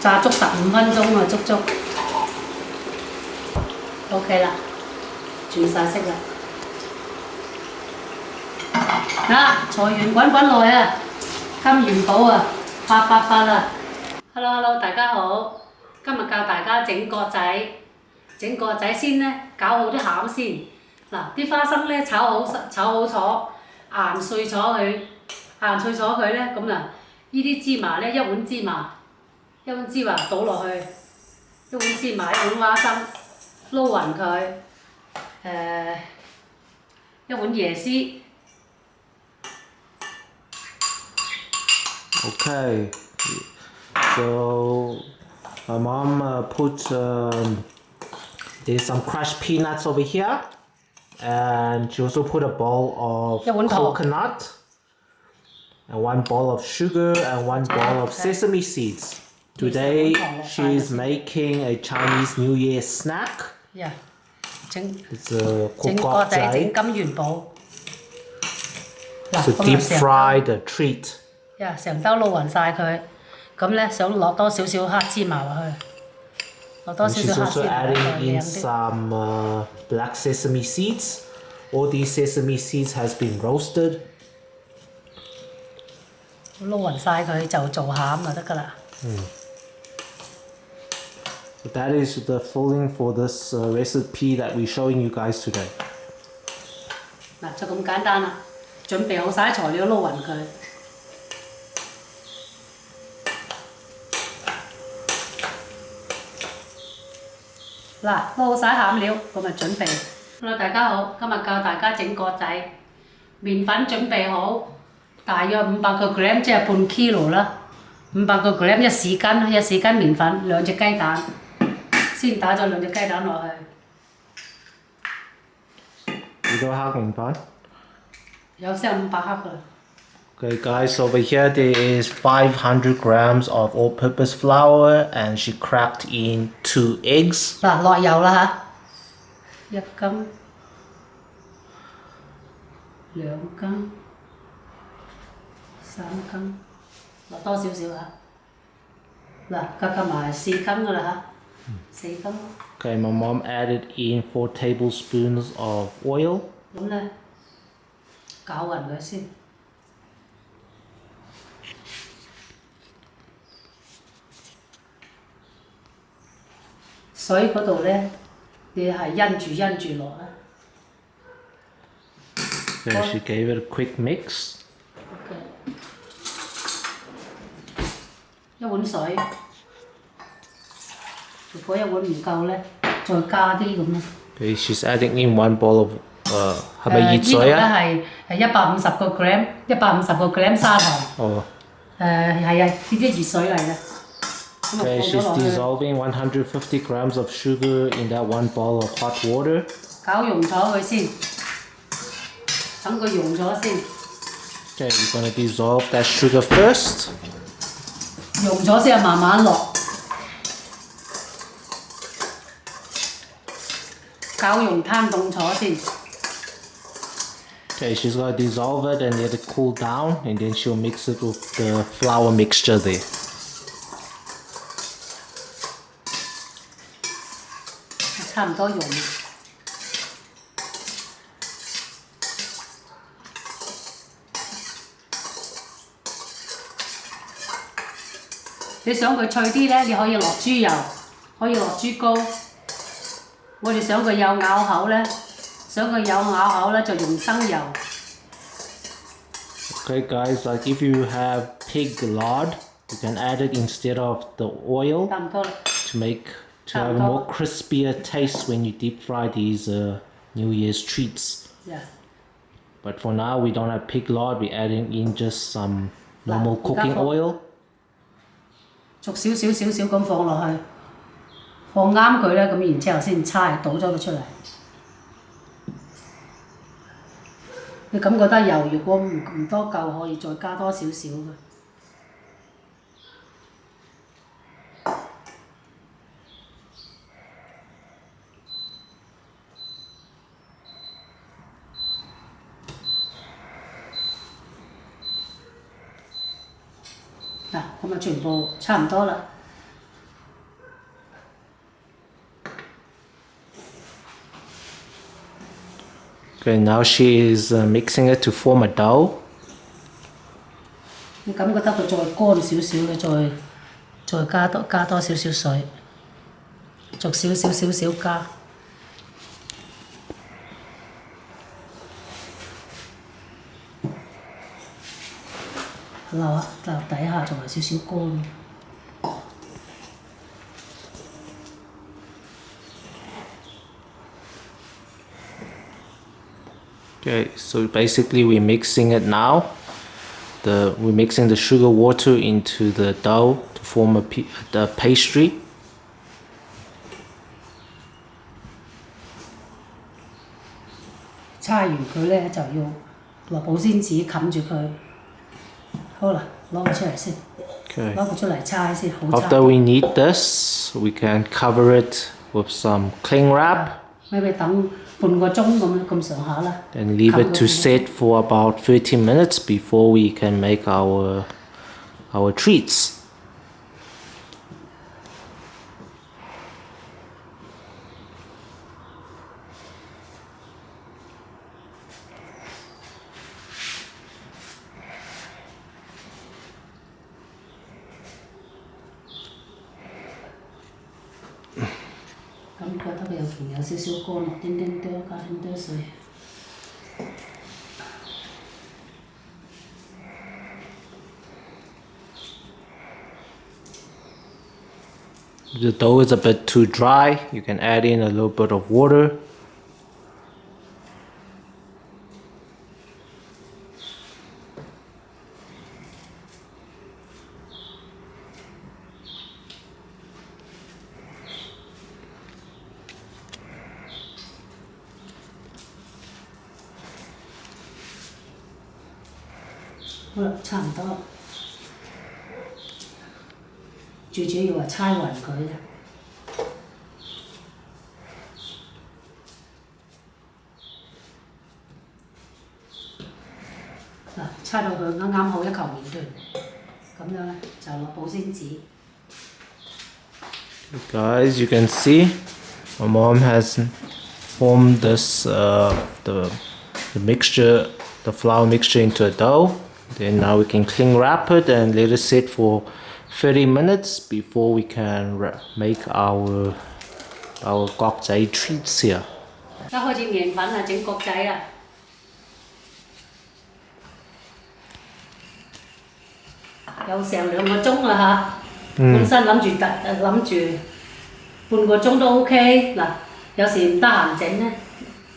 炸足15分鐘啊，足足。OK 啦，轉晒色啦。嗱，財源滾滾來啊，金元寶啊，發啊 ！Hello， 大家好，今日教大家整角仔。整角仔先呢，搞好啲餡先。嗱，啲花生呢，炒好咗，硬碎咗佢，呢，咁嗱，呢啲芝麻呢，一碗芝麻倒落去，一碗芝麻，一碗花生，撈勻佢，一碗椰絲。Okay, so my mom put there's some crushed peanuts over here, and she also put a bowl of coconut, and one bowl of sugar, and one bowl of sesame seeds. Today she's making a Chinese New Year snack. Yeah, it's a 整角仔整金元寶。It's a deep fried treat. 成兜撈勻晒佢，咁咧想落多少少黑芝麻落去，落多少少黑芝麻落去，adding in some black sesame seeds. All these sesame seeds has been roasted. 撈勻晒佢就做餡就得㗎啦。So that is the filling for this recipe that we're showing you guys today. 嗱，就咁簡單啦，準備好晒材料撈勻佢。嗱，撈好晒餡料，咁咪準備。Hello， 大家好，今日教大家整角仔。麵粉準備好，大約500個 gram， 即係半 kilo 啦。500個 gram 一匙羹麵粉，2隻雞蛋。先打咗2隻雞蛋落去。幾多克麵粉？有先500克㗎啦。Okay guys, over here there is 500 grams of all-purpose flour, and she cracked in 2 eggs. 嗱，落油啦嚇，1羹、2羹、3羹，落多少少嚇。嗱，夾埋4羹㗎啦嚇，4羹。Okay, my mom added in 4 tablespoons of oil. 咁咧，攪勻佢先。水嗰度咧，你係因住落啦。So she gave it a quick mix. Okay. 一碗水，如果一碗唔夠咧，再加啲咁咯。Okay, she's adding in 1 bowl of 係咪熱水啊？呢度咧係150個 gram，150個 gram 砂糖。哦。係啊，呢啲熱水嚟嘅。Okay, she's dissolving 150 grams of sugar in that 1 bowl of hot water. 攪溶咗佢先，等佢溶咗先。Okay, we're gonna dissolve that sugar first. 溶咗先慢慢落，攪溶攤凍咗先。Okay, she's gonna dissolve it and let it cool down, and then she'll mix it with the flour mixture there. 差唔多溶。你想佢脆啲咧，你可以落豬油，可以落豬膏。我哋想佢有咬口咧，就用生油。Okay, guys, like if you have pig lard, you can add it instead of the oil 差唔多啦。to have a more crispier taste when you deep fry these New Year's treats. Yeah. But for now, we don't have pig lard. We're adding in just some normal cooking oil. 逐少少咁放落去，放啱佢咧，咁然之後先猜倒咗佢出嚟。你感覺得油如果唔多夠，可以再加多少少嘅。咁啊全部差唔多啦。Okay, now she is mixing it to form a dough. 你感覺得佢再乾少少嘅，再加多少少水，逐少少加。樓底下仲有少少乾。Okay, so basically we're mixing it now. We're mixing the sugar water into the dough to form the pastry. 搓完佢咧就要落保鮮紙冚住佢。好啦，攞佢出嚟先。Okay. 攞佢出嚟搓先，好搓。After we knead this, we can cover it with some cling wrap. 咪等半個鐘咁上下啦。And leave it to set for about 30 minutes before we can make our treats. 咁覺得佢仲有少少乾，落啲多，加啲多水。If the dough is a bit too dry, you can add in a little bit of water. Rồi, 差唔多。最主要係搓勻佢啫。搓到佢啱啱好一球面團，咁樣咧就落保鮮紙。Guys, you can see my mom has formed this the mixture, the flour mixture into a dough. Then now we can cling wrap it and let it sit for 30 minutes before we can make our 角仔 treats here. 一開始麵粉啊，整角仔啊。有成2個鐘啦嚇，本身諗住半個鐘都 OK。嗱，有時唔得閒整咧，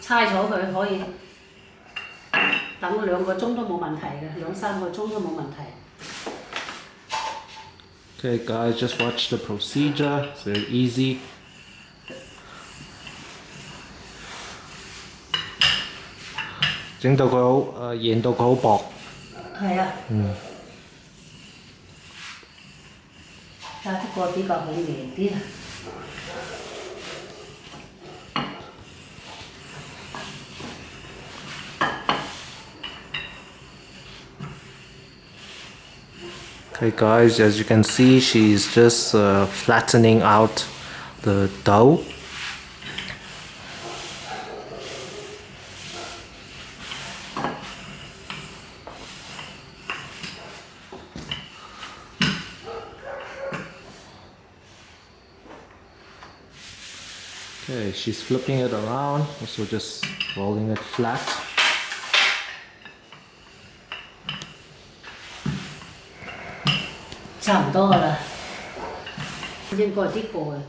搓咗佢可以等2個鐘都冇問題嘅，2、3個鐘都冇問題。Okay, guys, just watch the procedure. It's very easy. 整到佢好研到佢好薄。係啊。但係呢個比較好黏啲啊。Okay guys, as you can see, she's just flattening out the dough. Okay, she's flipping it around, also just rolling it flat. 差唔多㗎啦，應該係呢個嘅。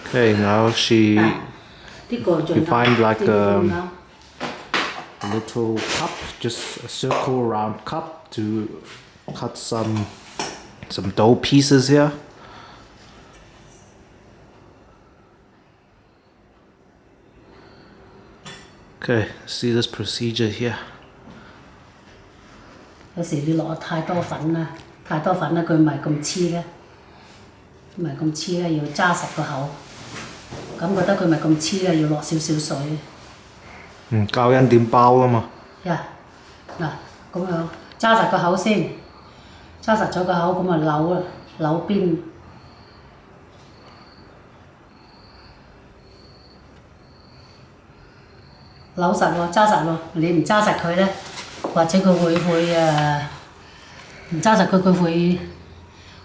Okay, now you find like a little cup, just a circle round cup to cut some dough pieces here. Okay, see this procedure here. 有時你落太多粉啦，佢唔係咁黐咧，要揸實個口。咁覺得佢咪咁黐咧，要落少少水。教人點包啊嘛。嗱，咁樣揸實個口先，揸實咗個口咁啊扭啊，扭邊。扭實喎，揸實喎，你唔揸實佢咧，或者佢會唔揸實佢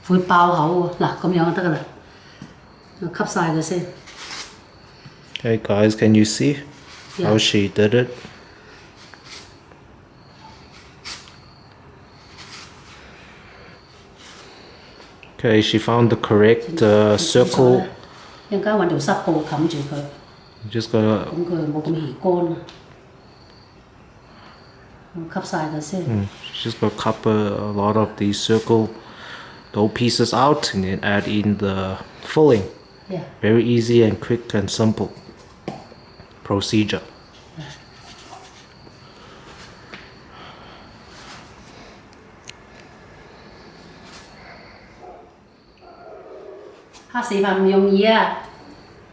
會爆口喎。嗱咁樣就得噶啦，吸晒佢先。Okay, guys, can you see how she did it? Okay, she found the correct circle. 一陣間揾條濕布冚住佢。Just gotta. 咁佢冇咁易乾啊。吸晒佢先。Just gotta cut a lot of these circle dough pieces out and then add in the filling. Yeah. Very easy and quick and simple procedure.黑視頻唔容易啊！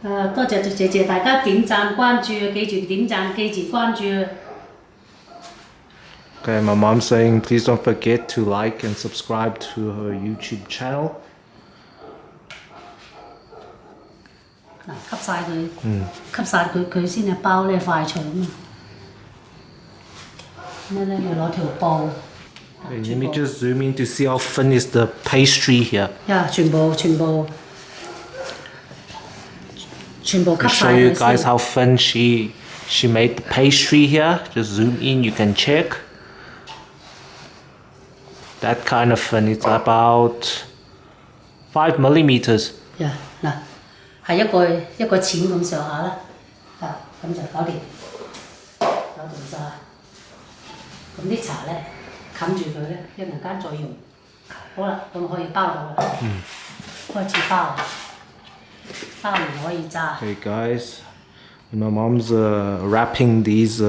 多謝大家點讚關注，記住點讚，記住關注。Okay, my mom's saying please don't forget to like and subscribe to her YouTube channel. 嗱，吸晒佢，吸晒佢先係包咧快脆咁啊！咩咧？要攞條布。Okay, let me just zoom in to see how thin is the pastry here. 全部吸晒 show you guys how thin she made the pastry here. Just zoom in, you can check. That kind of thin, it's about 5 millimeters. 嗱，係一個淺咁上下啦，咁就搞掂晒。咁啲茶咧冚住佢咧，一陣間再用。好啦，咁可以包到啦。開始包。Okay, guys, my mom's wrapping these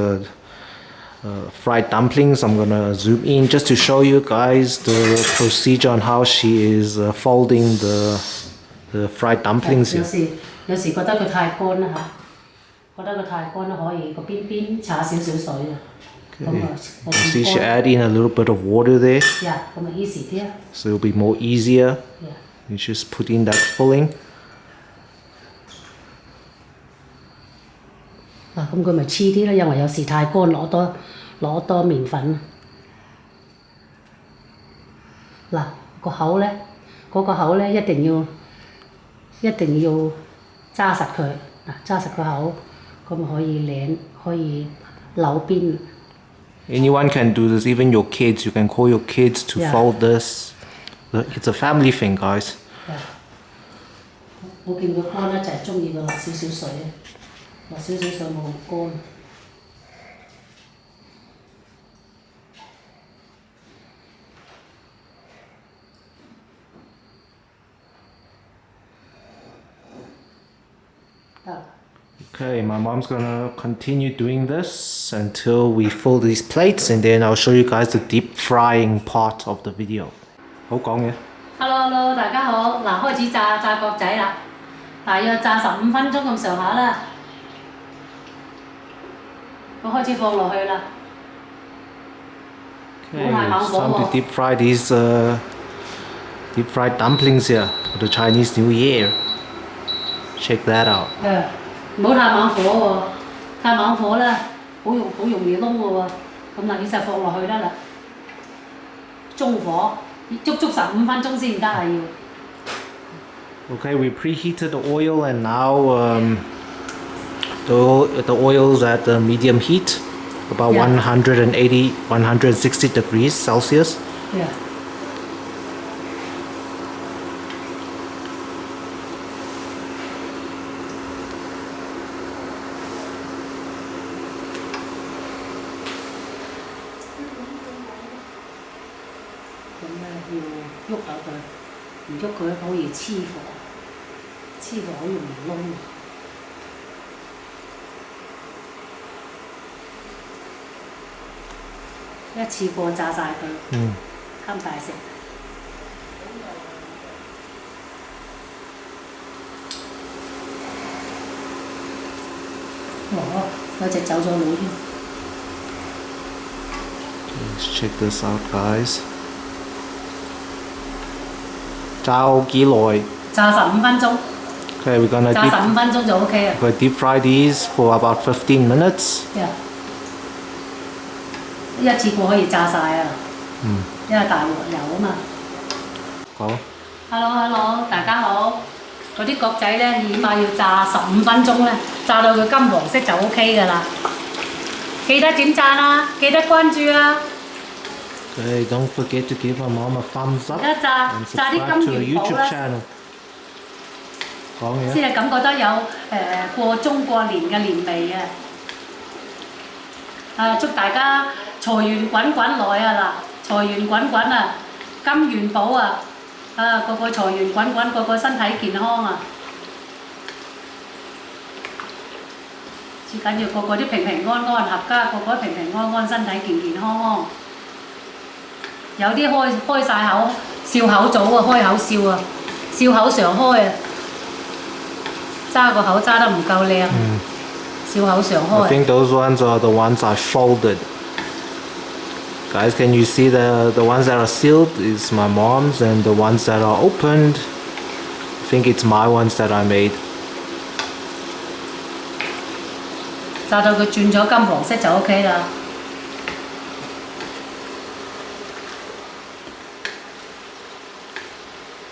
fried dumplings. I'm gonna zoom in just to show you guys the procedure on how she is folding the fried dumplings here. 有時覺得佢太乾啦覺得佢太乾啦，可以個邊搽少少水啊。You see she add in a little bit of water there. Yeah, 咁咪 easy 啲啊。So it'll be more easier. Yeah. You just put in that filling. 咁佢咪黐啲咯，因為有時太乾，攞多麵粉。嗱，個口咧，嗰個口咧一定要揸實佢，揸實個口，咁咪可以可以扭邊。Anyone can do this, even your kids. You can call your kids to fold this. It's a family thing, guys. 我見佢乾咧就係中意佢落少少水，落少少水冇咁乾。Okay, my mom's gonna continue doing this until we fill these plates, and then I'll show you guys the deep frying part of the video. 好講嘅。Hello， 大家好，嗱開始炸角仔啦，大約炸15分鐘咁上下啦，我開始放落去啦。Okay, it's time to deep fry these deep fried dumplings here for the Chinese New Year. Check that out. 唔好太猛火喎，太猛火啦，好容易燶嘅喎。咁嗱，你就放落去啦，中火，足15分鐘先得係要。Okay, we preheated the oil and now the oil's at the medium heat, about 180, 160 degrees Celsius. Yeah. 要喐下佢，唔喐佢好易黐火，黐火好容易燶。一次過炸晒佢，貪大食。有隻走咗佬添。Let's check this out, guys. 炸幾耐？炸15分鐘， Okay, we're gonna 炸15分鐘就 OK 啦。we're deep fry these for about 15 minutes. 一次過可以炸晒啊！因為大鑊油啊嘛。好。Hello，大家好。嗰啲角仔咧，起碼要炸15分鐘咧，炸到佢金黃色就 OK 㗎啦。記得點讚啊！記得關注啊！ Okay, don't forget to give our mom a thumbs up 而家炸 and 炸啲 subscribe to 金 the 元寶 YouTube 啦， channel. 講嘢。先係感覺得有過中過年嘅年味啊！祝大家財源滾滾來啊嗱，財源滾滾啊，金元寶啊，個個財源滾滾，個個身體健康啊！最緊要個個啲平平安安合家，個個都平平安安，身體健健康康。有啲開晒口，笑口棗啊，開口笑啊，笑口常開啊，揸個口揸得唔夠靚，笑口常開。I think those ones are the ones I folded. Guys, can you see the ones that are sealed is my mom's, and the ones that are opened, I think it's my ones that I made. 炸到佢轉咗金黃色就 OK 啦。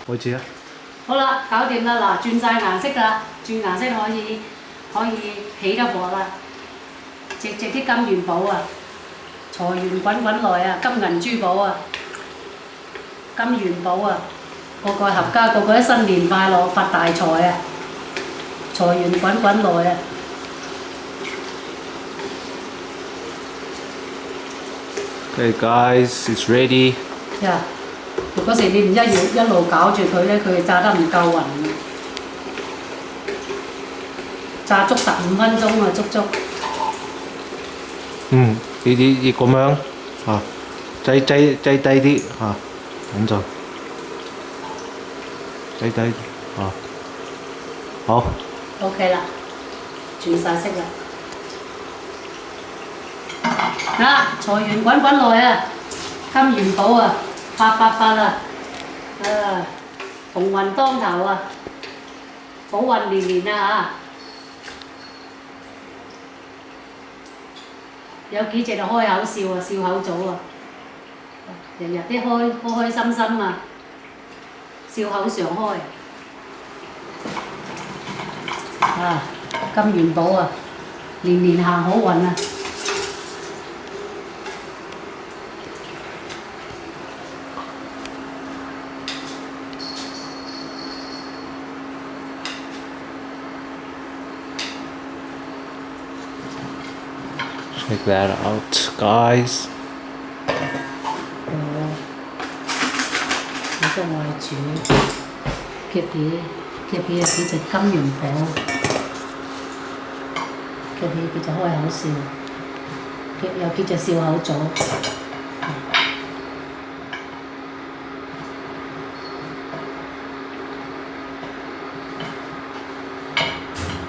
開始啊！好啦，搞掂啦！嗱，轉晒顏色啦，轉顏色可以起得火啦。隻啲金元寶啊，財源滾滾來啊，金銀珠寶啊，金元寶啊，個個合家個個都新年快樂，發大財啊！財源滾滾來啊！ Okay, guys, it's ready. 嗰時你唔一路搞住佢咧，佢炸得唔夠勻。炸足15分鐘啊，足足。你咁樣啊，擠低啲啊，咁就擠低啊，好。OK 啦，轉晒色啦。 嗱，財源滾滾來啊，金元寶啊，發啊，鴻運當頭啊，好運連連啊嚇！有幾隻就開口笑啊，笑口棗啊，日日啲開心心啊，笑口常開啊，金元寶啊，年年行好運啊！ Check that out, guys. 你都愛煮，夾起有幾隻金元寶，夾起佢就開口笑，有幾隻笑口棗。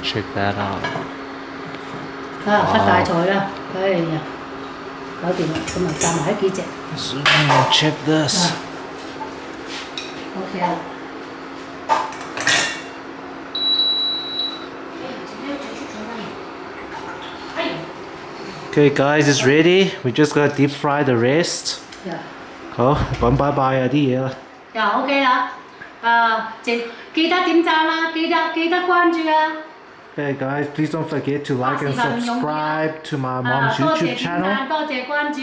Check that out. 發大財啦！哎呀，搞掂啦，咁咪炸埋幾隻。Check this. OK 啦。Okay, guys, it's ready. We just gotta deep fry the rest. 好，講拜拜啊啲嘢啦。OK 啦。記得點讚啦，記得關注啊！ Hey guys, please don't forget to like and subscribe to my mom's YouTube channel. 多謝關注。